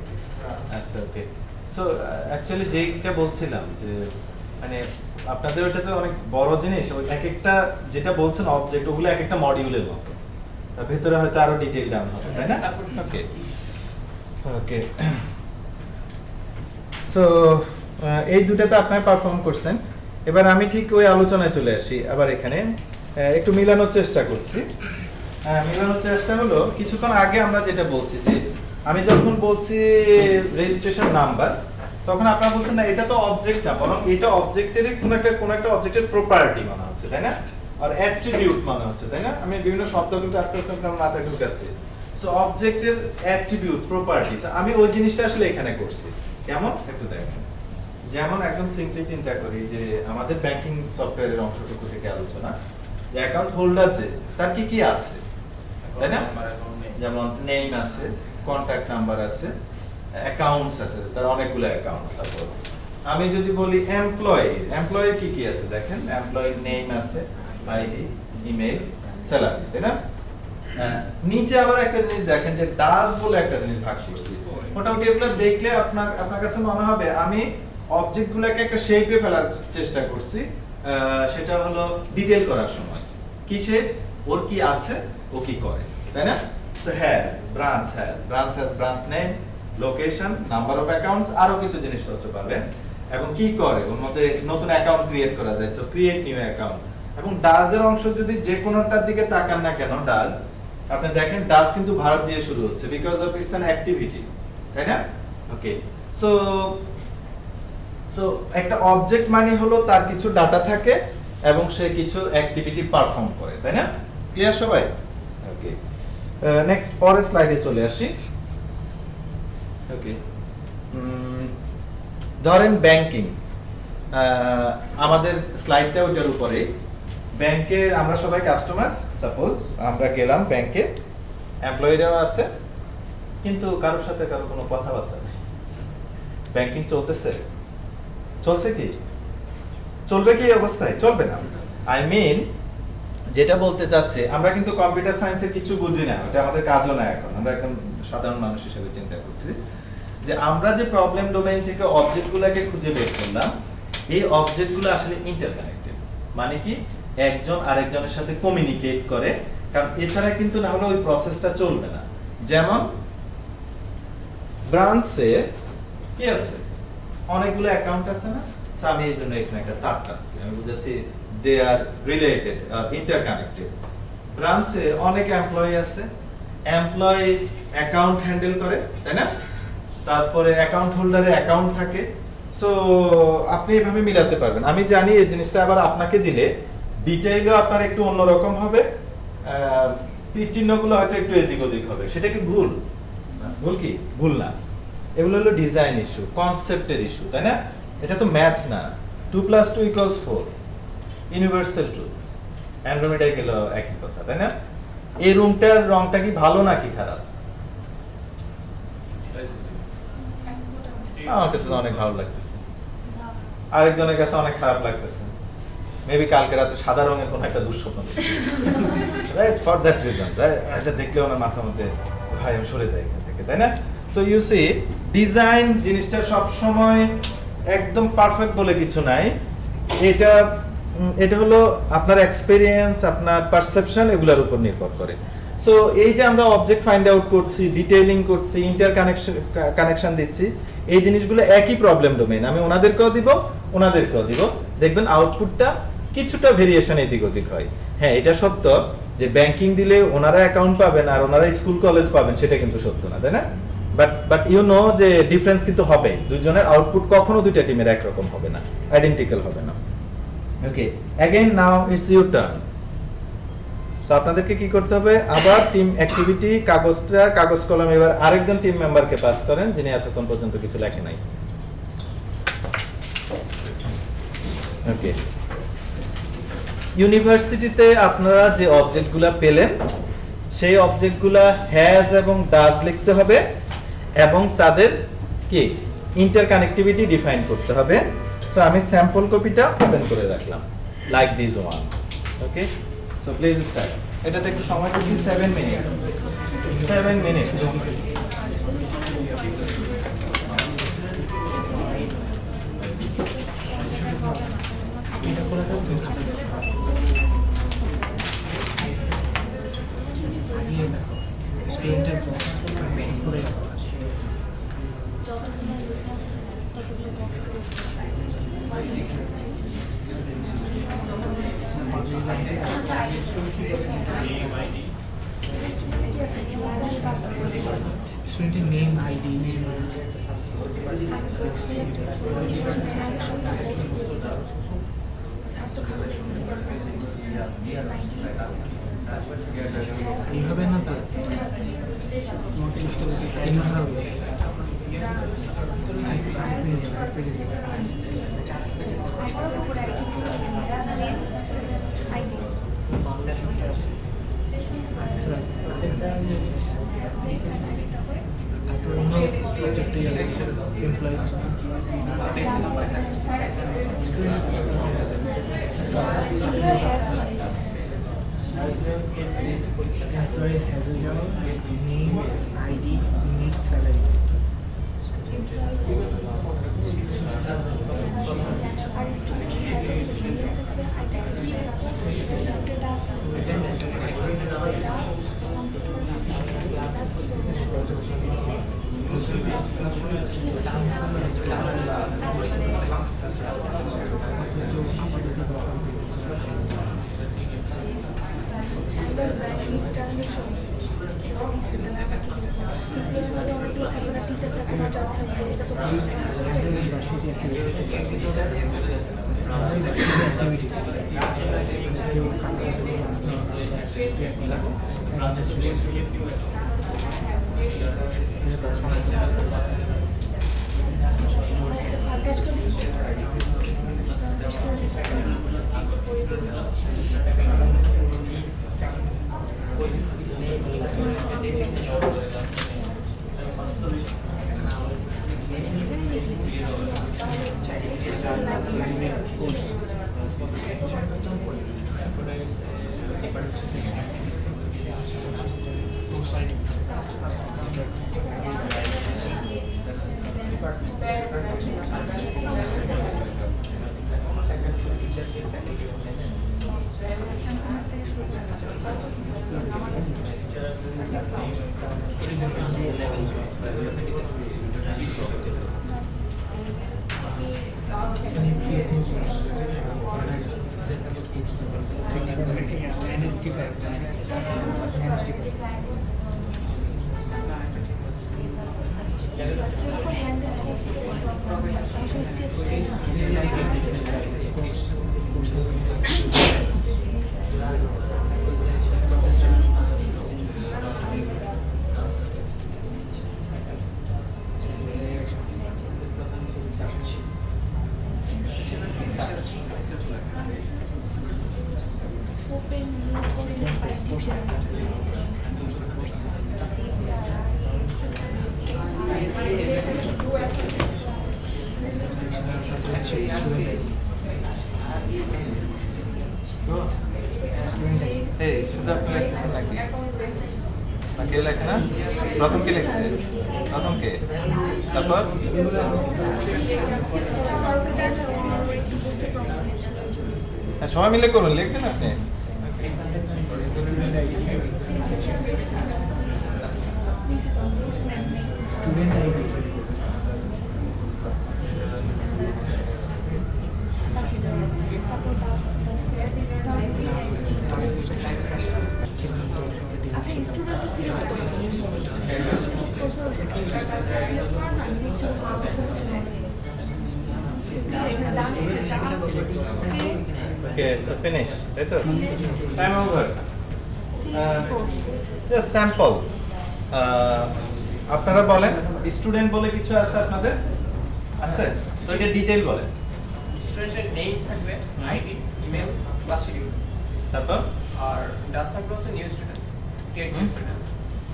আচ্ছা ওকে। সো অ্যাকচুয়ালি যেটা বলছিলাম যে মানে আপনাদের ওটাতে অনেক বড় জিনিস, ওই এক একটা যেটা বলছেন অবজেক্ট ওগুলো এক একটা মডিউলের মতো, তার ভেতরে হয়তো আরো ডিটেইল ডাউন হবে, তাই না? ওকে ওকে। সো এই দুটাতে আপনারা পারফর্ম করছেন। এবার আমি ঠিক ওই আলোচনায় চলে আসি আবার এখানে একটু মিলানোর চেষ্টা করছি। মিলানোর চেষ্টা হলো কিছুক্ষণ আগে আমরা যেটা বলছি যে আমি যখন বলছি রেজিস্ট্রেশন নাম্বার, তখন আপনারা বলছেন না এটা তো অবজেক্ট না, বরং এটা অবজেক্টেরই কোন একটা অবজেক্টের প্রপার্টি মনে হচ্ছে, তাই না? আর অ্যাট্রিবিউট মনে হচ্ছে, তাই না? আমি বিভিন্ন শব্দ কিন্তু আস্তে আস্তে আপনার মাথায় ঢুকাচ্ছি। সো অবজেক্টের অ্যাট্রিবিউট, প্রপার্টিজ, আমি ওই জিনিসটা আসলে এখানে করছি। কেমন একটু দেখেন। যেমন একদম সিম্পলি চিন্তা করি যে আমাদের ব্যাংকিং সফটওয়্যারের অংশটুকু থেকে আলোচনা, যে অ্যাকাউন্ট হোল্ডার যে তার কি কি আছে, তাই না? যেমন নেম আছে, কন্ট্যাক্ট নাম্বার আছে, অ্যাকাউন্টস আছে, তার অনেকগুলো অ্যাকাউন্ট সাপোজ। আমি যদি বলি এমপ্লয়ি কি কি আছে দেখেন, এমপ্লয়ি নেম আছে, আইডি, ইমেল, স্যালারি, তাই না? নিচে আবার একটা জিনিস দেখেন যে ডাজ বলে একটা জিনিস ভাগ করছি। মোটামুটি এগুলো দেখলে আপনার কাছে মনে হবে আমি অবজেক্টগুলোকে একটা শেপে ফেলার চেষ্টা করছি, সেটা হলো ডিটেইল করার সময়। কি শেপ? ওর কি আছে, ও কি করে, তাই না? So has, branch has branch name, location, number of accounts, আরো কিছু জিনিসপত্র পাবেন। এবং কি করে, ওর মধ্যে নতুন অ্যাকাউন্ট ক্রিয়েট করা যায়, সো ক্রিয়েট নিউ অ্যাকাউন্ট। এবং ডাজ এর অংশ যদি যে কোনোটার দিকে তাকান না কেন, ডাজ আপনি দেখেন ডাজ কিন্তু ভার্ব দিয়ে শুরু হচ্ছে, because of its an activity, তাই না? ওকে, সো একটা অবজেক্ট মানে হলো তার কিছু ডাটা থাকে এবং সে কিছু অ্যাক্টিভিটি পারফর্ম করে, তাই না? ক্লিয়ার সবাই? ওকে, নেক্সট পরের স্লাইডে চলে আসি। ওকে, ধরেন ব্যাংকিং, আমাদের স্লাইডটা ওটার উপরে। ব্যাংকের আমরা সবাই কাস্টমার, সাপোজ আমরা গেলাম ব্যাংকে, এমপ্লয়িরাও আছে, কিন্তু কারোর সাথে কারো কোনো কথাবার্তা নেই। ব্যাংকিং চলছে কি? চলবে কি অবস্থায়? চলবে না। আই মিন যেটা বলতে চাচ্ছে, আমরা কিন্তু কম্পিউটার সায়েন্সের কিছু বুঝি না, ওটা আমাদের কাজও না এখন, আমরা একদম সাধারণ মানুষ হিসেবে চিন্তা করছি যে আমরা যে প্রবলেম ডোমেইন থেকে অবজেক্টগুলোকে খুঁজে বের করলাম, এই অবজেক্টগুলো আসলে ইন্টারকানেক্টেড। মানে কি, একজন আরেকজনের সাথে কমিউনিকেট করে, কারণ এছাড়া কিন্তু না হলে ওই প্রসেসটা চলবে না। যেমন ব্রাঞ্চে কি আছে, অনেকগুলো অ্যাকাউন্ট আছে না? সো আমি এই জন্য এখানে একটা তার টানছি, আমি বুঝাচ্ছি দে আর রিলেটেড, ইন্টারকানেক্টেড। ব্রাঞ্চে অনেক এমপ্লয়ি আছে, এমপ্লয়ি অ্যাকাউন্ট হ্যান্ডেল করে, তাই না? তারপরে অ্যাকাউন্ট হোল্ডারে অ্যাকাউন্ট থাকে। সো আপনি এভাবে মিলাতে পারবেন। আমি জানি এই জিনিসটা আবার আপনাকে দিলে ডিটেইলও আপনার একটু অন্যরকম হবে, তীর চিহ্নগুলো হয়তো একটু এদিক ওদিক হবে। সেটা কি ভুল? ভুল কি? ভুল না। এগুলো হলো ডিজাইন ইস্যু, কনসেপ্টের ইস্যু, তাই না? এটা তো ম্যাথ না। 2 + 2 = 4, ইউনিভার্সাল ট্রুথ। অ্যান্ড্রোমেডায় গেল একই কথা, তাই না? এই রুমটার রংটা কি ভালো নাকি খারাপ? আমার কাছে অনেক ভালো লাগতেছে, আরেকজনের কাছে অনেক খারাপ লাগতেছে। মেবি কালকে রাতে সাদা রঙের কোন একটা দুঃস্বপ্ন দেখছি, right? For that reason, right? এটা দেখলে ওনার মাথার মধ্যে ভাই আমি সরে যাই এখান থেকে, তাই না? সো ইউ সি, ডিজাইন জিনিসটা সব সময় একদম পারফেক্ট বলে কিছু নাই। এটা হলো আপনার এক্সপেরিয়েন্স, আপনার পারসেপশন, এগুলোর উপর নির্ভর করে। সো এই যে আমরা অবজেক্ট ফাইন্ড আউট করছি, ডিটেইলিং করছি, কানেকশন দিচ্ছি, এই জিনিসগুলো একই প্রবলেম ডোমেইন। আমি ওনাদেরকেও দিব, ওনাদেরকেও দিব, দেখবেন আউটপুটটা কিছুটা ভেরিয়েশন এদিক ওদিক হয়। হ্যাঁ, এটা সত্য যে ব্যাংকিং দিলে ওনারা অ্যাকাউন্ট পাবেন আর ওনারা স্কুল কলেজ পাবেন, সেটা কিন্তু সত্য না, তাই না? বাট ইউ নো যে ডিফারেন্স কিন্তু হবে, দুইজনের আউটপুট কখনো দুইটা টিমের একরকম হবে না, আইডেন্টিক্যাল হবে না। Okay, again now it's your turn. So আপনাদেরকে কি করতে হবে, আবার টিম অ্যাক্টিভিটি কাগজ কলম এবার আরেকজন টিম মেম্বারকে পাস করেন যিনি এতক্ষণ পর্যন্ত কিছু লেখে নাই। ওকে, ইউনিভার্সিটিতে আপনারা যে অবজেক্টগুলো পেলেন সেই অবজেক্টগুলো হ্যাজ এবং ডাজ লিখতে হবে এবং তাদের কি ইন্টারকানেক্টিভিটি ডিফাইন করতে হবে। সো আমি স্যাম্পল কপিটা ওপেন করে রাখলাম like this one. Okay, so please start. এটাতে একটু সময় দিচ্ছি 7 মিনিট। 7 মিনিট। স্টুডেন্টের বক্স করে যতগুলো লেখা আছে ততগুলো বক্স স্টুডেন্টের নেম, আইডি, এইভাবে না তো তোমাকে লিখতে হবে এইভাবে। তারপর অন্য প্রজেক্টে employee employee has a job, name, ID, unique salary. আর স্টুডেন্ট টিচার থাকবে, স্টাফ থাকবে, এটা তো University কে লেখে না? প্রথম কে লিখছে? প্রথম কে? তারপর সবাই মিলে করুন, লিখবেন আপনি। Student ID okay so finish তাই তো টাইম ওভার জাস্ট স্যাম্পল আপনারা বলেন স্টুডেন্ট বলে কিছু আছে আপনাদের আছে তো এটা ডিটেইল বলেন স্টুডেন্টের নেম থাকবে আইডি ইমেল ক্লাস শিডিউল তারপর আর ডাস থাকবে হচ্ছে new student create new student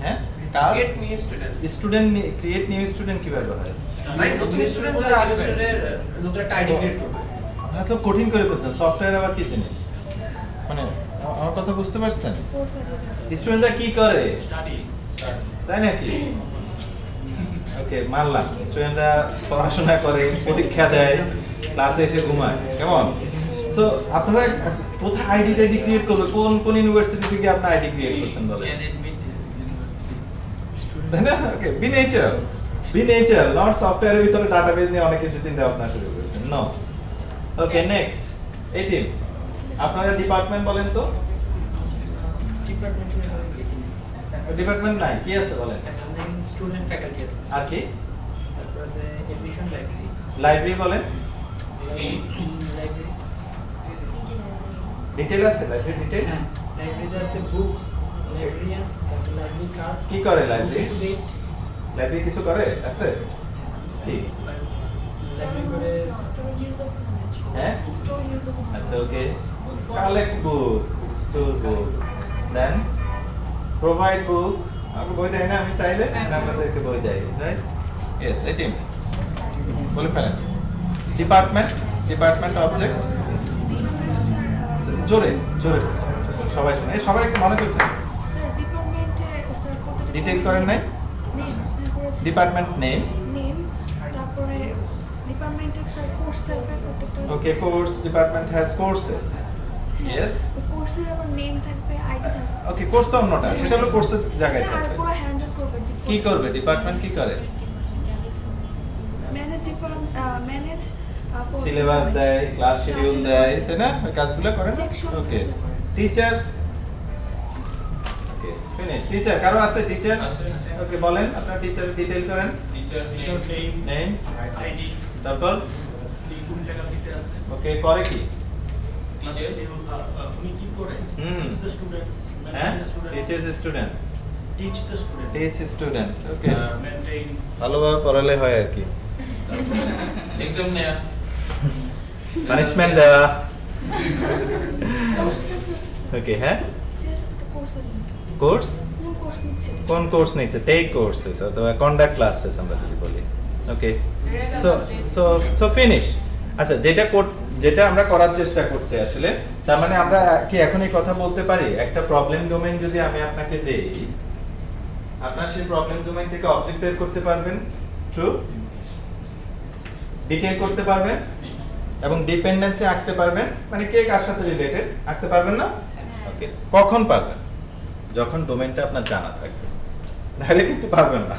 হ্যাঁ কাজ create new student student create new student কিভাবে হয় মানে নতুন স্টুডেন্ট যারা আগে স্টুডেন্টের নতুন একটা আইডি ক্রিয়েট করবে আপনারা তো কঠিন করে ফেলছেন সফটওয়্যার আবার কি জিনিস মানে আমার কথা বুঝতে পারছেন কোর্স আছে স্টুডেন্টরা কি করে স্টাডি তাই নাকি ওকে মানলাম স্টুডেন্টরা পড়াশোনা করে পরীক্ষা দেয় ক্লাসে এসে ঘুমায় কেমন সো আপনারা কোথায় আইডি ক্রিয়েট করবে কোন কোন ইউনিভার্সিটি থেকে আপনি আইডি ক্রিয়েট করছেন বলে তাই না ওকে বি নেচার নট সফটওয়্যারের ভিতরে ডাটাবেস নিয়ে অনেক কিছু চিন্তা ভাবনা শুরু করেছেন নো ওকে নেক্সট 18 আপনারা ডিপার্টমেন্ট বলেন তো ডিপার্টমেন্ট নাই কি আছে বলেন স্টুডেন্ট ফ্যাকাল্টি আছে আর কি তারপর আছে এডমিশন লাইব্রেরি লাইব্রেরি বলেন লাইব্রেরি ডিটেইল আছে লাইব্রেরি ডিটেইল হ্যাঁ লাইব্রেরিতে আছে বুকস লাইব্রেরিয়ান তারপর লাইব্রেরি কার্ড কি করে লাইব্রেরি ডেট লাইব্রেরি কিছু করে আছে কি লাইব্রেরি করে স্টোর ইউজ অফ নলেজ হ্যাঁ স্টোর ইউজ অফ আচ্ছা ওকে কালেক্ট বুক স্টোর বুক দেন প্রোভাইড বুক আমাকে বই দেয় না আমি চাইলে আপনাদেরকে বই দেয় রাইট ইয়েস 18 বলে ফেলেন ডিপার্টমেন্ট অবজেক্ট জোরে জোরে সবাই শুনে সবাই মনে করছেন স্যার ডিপার্টমেন্টে স্যার কতটা ডিটেইল করেন নাই নেম ডিপার্টমেন্ট নেম নেম তারপরে ডিপার্টমেন্টের স্যার কোর্স থাকবে প্রত্যেকটা okay course department has courses yes কোর্সে আবার নেম থাকবে আইডি থাকবে ওকে কোর্স তো অন্যটা সেটা হলো কোর্সের জায়গায় আর থাকবে পুরো হ্যান্ডেল করবে কি করবে ডিপার্টমেন্ট কি করে ম্যানেজ সিলেবাস দেয় ক্লাস শিডিউল দেয় তাই না ওই কাজগুলো করে না Section ওকে গুলো করে। টিচার ওকে ফিনিশ টিচার কারো আছে টিচার ওকে বলেন আপনার টিচার ডিটেইল করেন টিচার নেম আইডি তারপর কোন ফ্যাকাল্টিতে আছে ওকে করে কি টিচার উনি কি করে হুম the students হ্যাঁ manage the students teacher student teach the students teach student okay maintain ভালোভাবে পড়ালে হয় আর কি এক্সাম নেয়া পানিশমেন্ট দেওয়া ওকে হ্যাঁ সেটার সাথে তো কোর্সের লিংক কোর্স কোন কোর্স নিচ্ছে কোন কোর্স নিচ্ছে টেক কোর্সেস অথবা কন্ডাক্ট ক্লাসেস আমরা যদি বলি okay so so so finish আচ্ছা যেটা আমরা করার চেষ্টা করছি আসলে তার মানে আমরা কি এখন এই কথা বলতে পারি একটা প্রবলেম ডোমেইন যদি আমি আপনাকে দেই আপনার সেই প্রবলেম ডোমেইন থেকে অবজেক্ট বের করতে পারবেন ট্রু ডিটেইল করতে পারবেন এবং ডিপেন্ডেন্সি আঁকতে পারবেন মানে কে কার সাথে রিলেটেড আঁকতে পারবেন না ওকে কখন পারবেন যখন ডোমেইনটা আপনার জানা থাকবে নাহলে কিন্তু পারবেন না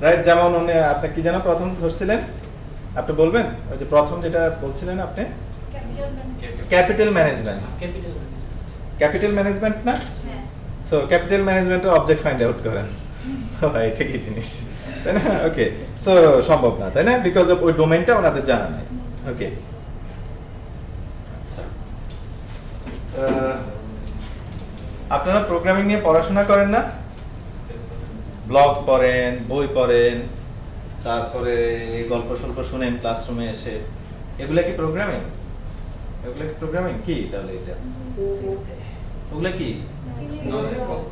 রাইট যেমন উনি আপনি কি যেন প্রথম ধরছিলেন আপনি বলবেন ওই যে প্রথম যেটা বলছিলেন আপনি ক্যাপিটাল ম্যানেজমেন্ট ক্যাপিটাল ম্যানেজমেন্ট না সো ক্যাপিটাল ম্যানেজমেন্টের অবজেক্ট ফাইন্ড আউট করেন ভাই ঠিকই জিনিস তাই না ওকে সো সম্ভব না তাই না বিকজ অফ ওই ডোমেইনটা ওনাদের জানা নাই ওকে আপনারা প্রোগ্রামিং নিয়ে পড়াশোনা করেন না ব্লগ পড়েন বই পড়েন তারপরে গল্প সল্প শুনেন ক্লাসরুমে এসে এগুলা কি প্রোগ্রামিং কি তাহলে এটা ওগুলা কি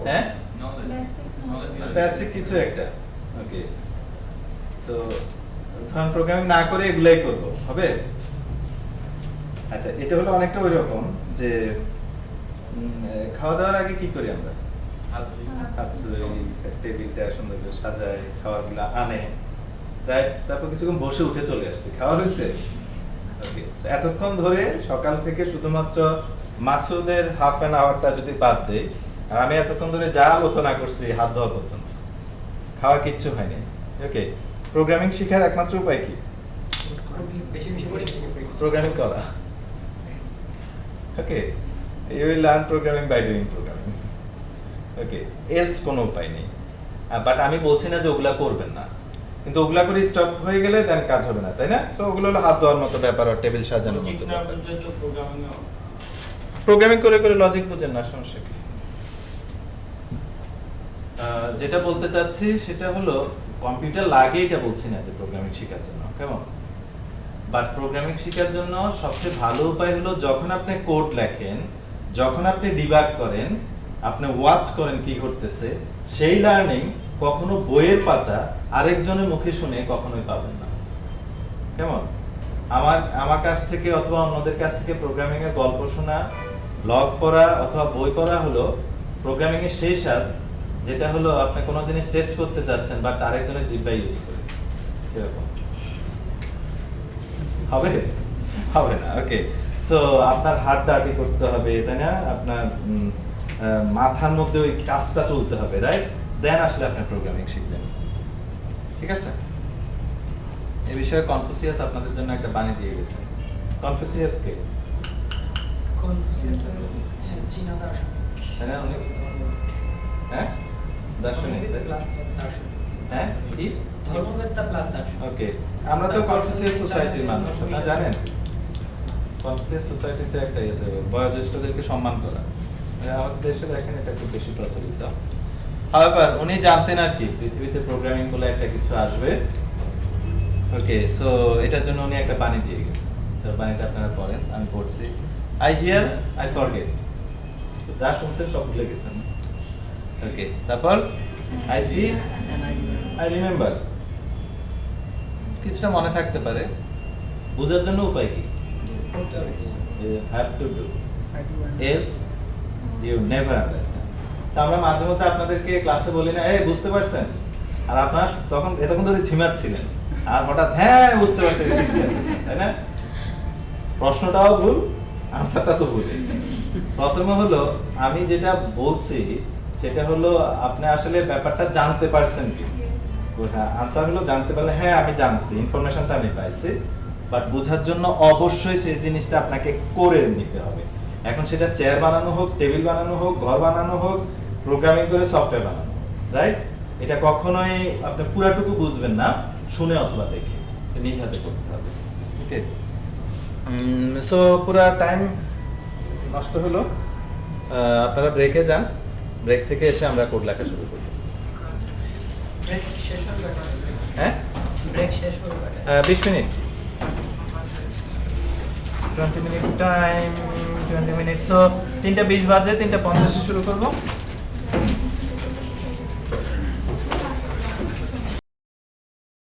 হ্যাঁ বেসিক কিছু একটা ওকে তো ধরুন প্রোগ্রামিং না করে এগুলাই করব হবে আচ্ছা এটা হলো অনেকটা ওই রকম যে খাওয়া দাওয়ার আগে কি করি আমরা হাত ধুই টেবিলটা সুন্দর করে সাজাই খাবারগুলো আনে রাইট তারপর কিছুক্ষণ বসে উঠে চলে আসছে খাওয়া হয়েছে ওকে এতক্ষণ ধরে সকাল থেকে শুধুমাত্র মাসুদের হাফ অ্যান আওয়ারটা যদি বাদ দেই আর আমি এতক্ষণ ধরে যা আলোচনা করছি হাত ধোয়া পর্যন্ত খাওয়া কিচ্ছু হয়নি ওকে প্রোগ্রামিং শেখার একমাত্র উপায় কি বেশি বেশি করে প্রোগ্রামিং করা okay you will learn programming by doing programming okay else কোনো উপায় নেই বাট আমি বলছি না যে ওগুলা করবেন না কিন্তু ওগুলা করে স্টপ হয়ে গেলে দেন কাজ হবে না, তাই না? সো ওগুলো হলো হাত ধোয়ার মতো ব্যাপার আর টেবিল সাজানোর মতো ব্যাপার। প্রোগ্রামিং করে করে লজিক বুঝেন না, সমস্যা কি? যেটা বলতে চাচ্ছি সেটা হলো কম্পিউটার লাগে এটা বলছি না যে প্রোগ্রামিং শেখার জন্য, কেমন? বাট প্রোগ্রামিং শেখার জন্য সবচেয়ে ভালো উপায় হলো যখন আপনি কোড লেখেন, যখন আপনি ডিবাগ করেন, আপনি ওয়াচ করেন কি ঘটতেছে, সেই লার্নিং কখনো বইয়ের পাতা আরেকজনের মুখে শুনে কখনোই পাবেন না, কেমন? আমার কাছ থেকে অথবা অন্যদের কাছ থেকে প্রোগ্রামিং এর গল্প শোনা, ব্লগ পড়া অথবা বই পড়া হলো প্রোগ্রামিং এর সেই স্বাদ, যেটা হলো আপনি কোনো জিনিস টেস্ট করতে যাচ্ছেন বাট আরেকজনের জিহ্বা ইউজ করে, সেরকম হবে হবে না। ওকে, সো আপনার হাত ডাটি করতে হবে, তাই না? আপনার মাথার মধ্যে ওই কাজটা চলতে হবে, রাইট? দেন আসলে আপনি প্রোগ্রামিং শিখবেন, ঠিক আছে? এই বিষয়ে কনফুসিয়াস আপনাদের জন্য একটা বাণী দিয়ে গেছে। কনফুসিয়াস কে? কনফুসিয়াস চীনা দার্শনিক, তাই না? উনি হ্যাঁ দার্শনিক, প্লাস দার্শনিক, হ্যাঁ কি ধর্মবেত্তা প্লাস দার্শনিক। ওকে, আমরা তো কনফুসিয়াস সোসাইটির মানুষ, আপনারা জানেন কনফুসিয়াস সোসাইটিতে একটা আছে বয়োজ্যেষ্ঠদেরকে সম্মান করা, আমাদের দেশে দেখেন এটা খুব বেশি প্রচলিত। হাওয়েভার উনি জানতেন আর কি পৃথিবীতে প্রোগ্রামিং বলে একটা কিছু আসবে। ওকে, সো এটার জন্য উনি একটা বাণী দিয়ে গেছেন, তার বাণীটা আপনারা পড়েন, আমি পড়ছি। আই হিয়ার আই ফরগেট, যা শুনছেন সব ভুলে গেছেন। ওকে, তারপর আই সি আই রিমেম্বার, কিছুটা মনে থাকতে পারে, বোঝার জন্য উপায় কি? have to do, else you never understand. তো আমরা মাঝে মধ্যে আপনাদেরকে ক্লাসে বলি না, এই বুঝতে পারছেন, আর আপনারা তখন এতক্ষণ ধরে ঝিমাচ্ছিলেন আর হঠাৎ হ্যাঁ বুঝতে পারছেন, তাই না? প্রশ্নটাও ভুল, আনসারটা তো ভুল। প্রথমে হলো আমি যেটা বলছি সেটা হলো আপনি আসলে ব্যাপারটা জানতে পারছেন কি? আনসার হলো জানতে পারলে হ্যাঁ আমি জানছি, ইনফরমেশনটা আমি পাইছি, বাট বোঝার জন্য অবশ্যই সেই জিনিসটা আপনাকে করে নিতে হবে। এখন সেটা চেয়ার বানানো হোক, টেবিল বানানো হোক, ঘর বানানো হোক, প্রোগ্রামিং করে সফটওয়্যার বানানো হোক, রাইট? এটা কখনোই আপনি পুরাটুকু বুঝবেন না শুনে অথবা দেখে, নিজ হাতে করতে হবে। ওকে, সো পুরা টাইম নষ্ট হলো, আপনারা ব্রেকে যান, ব্রেক থেকে এসে আমরা কোড লেখা শুরু করব। ব্রেক শেষ হবে কয়টা? হ্যাঁ, ব্রেক শেষ হবে কয়টা? 20 minute, 20 minute time, 20 minute. So 3:20 বাজে, 3:50 শুরু করব।